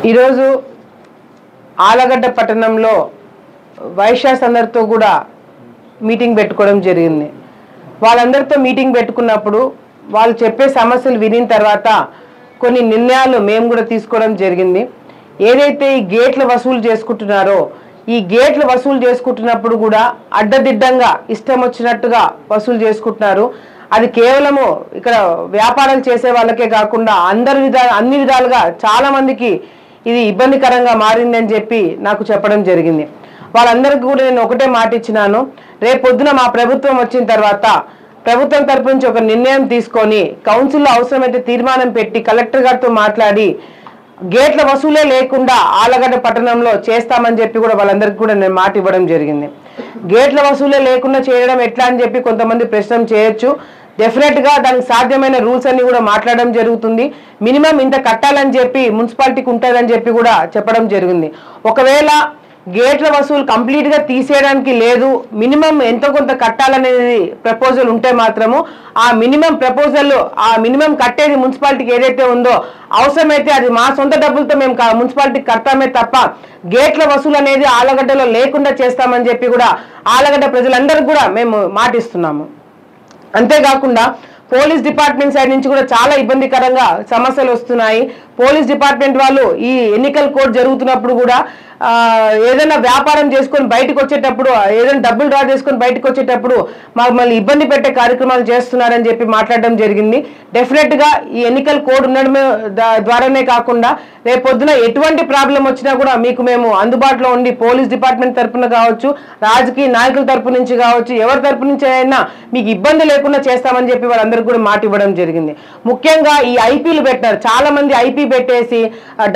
ఈరోజు ఆలగడ్డ పట్టణంలో వైశ్యాస్ అందరితో కూడా మీటింగ్ పెట్టుకోవడం జరిగింది. వాళ్ళందరితో మీటింగ్ పెట్టుకున్నప్పుడు వాళ్ళు చెప్పే సమస్యలు వినిన తర్వాత కొన్ని నిర్ణయాలు మేము కూడా తీసుకోవడం జరిగింది. ఏదైతే ఈ గేట్లు వసూలు చేసుకుంటున్నారో ఈ గేట్లు వసూలు చేసుకుంటున్నప్పుడు కూడా అడ్డదిడ్డంగా ఇష్టం వచ్చినట్టుగా వసూలు చేసుకుంటున్నారు. అది కేవలము ఇక్కడ వ్యాపారాలు చేసే వాళ్ళకే కాకుండా అన్ని విధాలుగా చాలా మందికి ఇది ఇబ్బందికరంగా మారిందని చెప్పి నాకు చెప్పడం జరిగింది. వాళ్ళందరికీ కూడా నేను ఒకటే మాట ఇచ్చినాను, రేపొద్దున మా ప్రభుత్వం వచ్చిన తర్వాత ప్రభుత్వం తరపు నుంచి ఒక నిర్ణయం తీసుకొని కౌన్సిల్లో అవసరమైతే తీర్మానం పెట్టి కలెక్టర్ గారితో మాట్లాడి గేట్ల వసూలే లేకుండా ఆలగడ్డ పట్టణంలో చేస్తామని చెప్పి కూడా వాళ్ళందరికీ కూడా నేను మాట ఇవ్వడం జరిగింది. గేట్ల వసూలే లేకుండా చేయడం ఎట్లా అని చెప్పి కొంతమంది ప్రశ్న చేయొచ్చు. డెఫినెట్గా దానికి సాధ్యమైన రూల్స్ అన్ని కూడా మాట్లాడడం జరుగుతుంది. మినిమం ఇంత కట్టాలని చెప్పి మున్సిపాలిటీకి ఉంటుందని చెప్పి కూడా చెప్పడం జరిగింది. ఒకవేళ గేట్ల వసూలు కంప్లీట్గా తీసేయడానికి లేదు, మినిమం ఎంతో కొంత కట్టాలనేది ప్రపోజల్ ఉంటే మాత్రము ఆ మినిమం కట్టేది మున్సిపాలిటీకి ఏదైతే ఉందో అవసరమైతే అది మా సొంత డబ్బులతో మేము మున్సిపాలిటీకి కడతామే తప్ప గేట్ల వసూలు అనేది ఆలగడ్డలో లేకుండా చేస్తామని చెప్పి కూడా ఆలగడ్డ ప్రజలందరికీ కూడా మేము మాటిస్తున్నాము. అంతేకాకుండా పోలీస్ డిపార్ట్మెంట్ సైడ్ నుంచి కూడా చాలా ఇబ్బందికరంగా సమస్యలు వస్తున్నాయి. పోలీస్ డిపార్ట్మెంట్ వాళ్ళు ఈ ఎన్నికల కోడ్ జరుగుతున్నప్పుడు కూడా ఏదైనా వ్యాపారం చేసుకొని బయటకు వచ్చేటప్పుడు ఏదైనా డబ్బులు డ్రా చేసుకొని బయటకు వచ్చేటప్పుడు మళ్ళీ ఇబ్బంది పెట్టే కార్యక్రమాలు చేస్తున్నారని చెప్పి మాట్లాడడం జరిగింది. డెఫినెట్గా ఈ ఎన్నికల కోడ్ ఉండడమే ద్వారానే కాకుండా రేపొద్దున ఎటువంటి ప్రాబ్లం వచ్చినా కూడా మీకు మేము అందుబాటులో ఉండి పోలీస్ డిపార్ట్మెంట్ తరఫున కావచ్చు, రాజకీయ నాయకుల తరపు నుంచి కావచ్చు, ఎవరి తరపు నుంచి అయినా మీకు ఇబ్బంది లేకుండా చేస్తామని చెప్పి వాళ్ళందరికీ కూడా మాట ఇవ్వడం జరిగింది. ముఖ్యంగా ఈ ఐపీలు పెట్టారు, చాలా మంది ఐపీ పెట్టేసి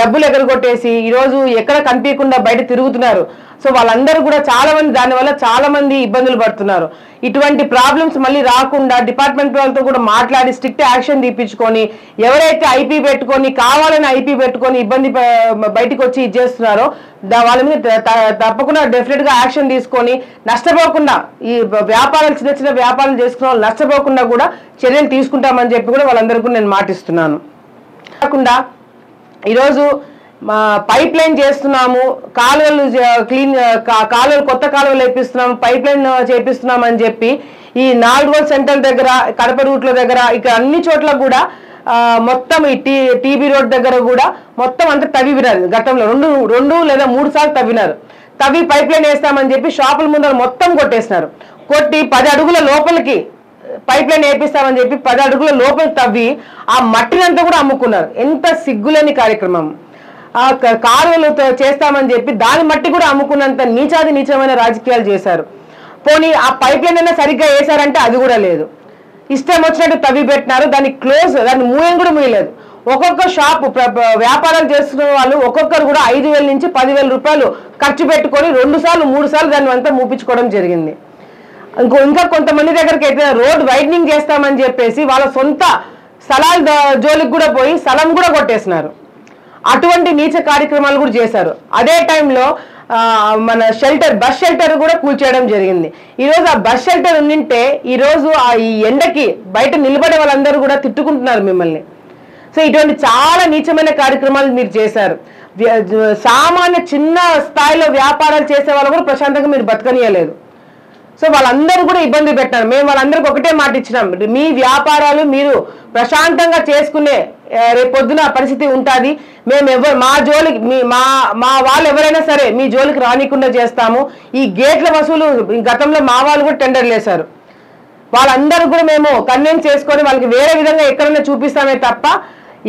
డబ్బులు ఎగరగొట్టేసి ఈరోజు ఎక్కడ కనిపించకుండా బయట తిరుగుతున్నారు. సో వాళ్ళందరూ కూడా చాలా మంది దానివల్ల చాలా మంది ఇబ్బందులు పడుతున్నారు. ఇటువంటి ప్రాబ్లమ్స్ మళ్ళీ రాకుండా డిపార్ట్మెంట్ వాళ్ళతో కూడా మాట్లాడి స్ట్రిక్ట్ యాక్షన్ తీపించుకొని ఎవరైతే ఐపీ పెట్టుకొని కావాలని ఐపీ పెట్టుకొని ఇబ్బంది బయటకు వచ్చి ఇది చేస్తున్నారో వాళ్ళ మీద తప్పకుండా డెఫినెట్గా యాక్షన్ తీసుకొని నష్టపోకుండా ఈ వ్యాపారాలు చిన్న చిన్న వ్యాపారాలు చేసుకున్న వాళ్ళు నష్టపోకుండా కూడా చర్యలు తీసుకుంటామని చెప్పి కూడా వాళ్ళందరికీ నేను మాటిస్తున్నాను. కాకుండా ఈరోజు పైప్ లైన్ చేస్తున్నాము, కాలువలు కొత్త కాలువలు వేపిస్తున్నాము, పైప్ లైన్ చేపిస్తున్నాం అని చెప్పి ఈ 4 రోజుల సెంటర్ దగ్గర కడప రూట్ల దగ్గర ఇక్కడ అన్ని చోట్ల కూడా మొత్తం ఈ టీబీ రోడ్ దగ్గర కూడా మొత్తం అంతా తవ్వినారు. గతంలో 2 లేదా 3 సార్లు తవ్వి పైప్ లైన్ వేస్తామని చెప్పి షాపుల ముందర మొత్తం కొట్టేసినారు. కొట్టి 10 అడుగుల లోపలికి పైప్ లైన్ వేపిస్తామని చెప్పి 10 అడుగుల లోపలికి తవ్వి ఆ మట్టినంతా కూడా అమ్ముకున్నారు. ఎంత సిగ్గులేని కార్యక్రమం. కాలువలు చేస్తామని చెప్పి దాని మట్టి కూడా అమ్ముకున్నంత నీచమైన రాజకీయాలు చేశారు. పోనీ ఆ పైప్ లైన్ అయినా సరిగ్గా వేశారంటే అది కూడా లేదు. ఇష్టం వచ్చినట్టు తవ్వి పెట్టినారు, దాన్ని మూయం కూడా మూయలేదు. ఒక్కొక్క షాపు వ్యాపారాలు చేస్తున్న వాళ్ళు ఒక్కొక్కరు కూడా 5,000 నుంచి 10,000 రూపాయలు ఖర్చు పెట్టుకొని 2 సార్లు 3 సార్లు దాన్ని అంతా మూపించుకోవడం జరిగింది. ఇంకా కొంతమంది దగ్గరికి అయితే రోడ్ వైడనింగ్ చేస్తామని చెప్పేసి వాళ్ళ సొంత స్థలాల జోలికి కూడా పోయి స్థలం కూడా కొట్టేసినారు. అటువంటి నీచ కార్యక్రమాలు కూడా చేశారు. అదే టైంలో మన బస్ షెల్టర్ కూడా కూల్చేయడం జరిగింది. ఈరోజు ఆ బస్ షెల్టర్ ఉండింటే ఈరోజు ఈ ఎండకి బయట నిలబడే వాళ్ళందరూ కూడా తిట్టుకుంటున్నారు మిమ్మల్ని. సో ఇటువంటి చాలా నీచమైన కార్యక్రమాలు మీరు చేశారు. సామాన్య చిన్న స్థాయిలో వ్యాపారాలు చేసే వాళ్ళు కూడా ప్రశాంతంగా మీరు బతకనీయలేదు. సో వాళ్ళందరూ కూడా ఇబ్బంది పెట్టారు. మేము వాళ్ళందరికీ ఒకటే మాట ఇచ్చినాం, మీ వ్యాపారాలు మీరు ప్రశాంతంగా చేసుకునే రేపొద్దున పరిస్థితి ఉంటుంది. మేము మా జోలికి మా వాళ్ళు ఎవరైనా సరే మీ జోలికి రానికుండా చేస్తాము. ఈ గేట్ల వసూలు గతంలో మా వాళ్ళు కూడా టెండర్లు వేశారు. వాళ్ళందరూ కూడా మేము కన్విన్స్ చేసుకొని వాళ్ళకి వేరే విధంగా ఎక్కడైనా చూపిస్తామే తప్ప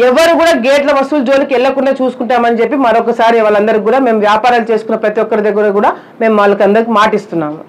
ఎవరు కూడా గేట్ల వసూలు జోలికి వెళ్లకుండా చూసుకుంటామని చెప్పి మరొకసారి వాళ్ళందరికీ కూడా మేము వ్యాపారాలు చేసుకున్న ప్రతి ఒక్కరి దగ్గర కూడా మేము వాళ్ళకి అందరికి మాటిస్తున్నాము.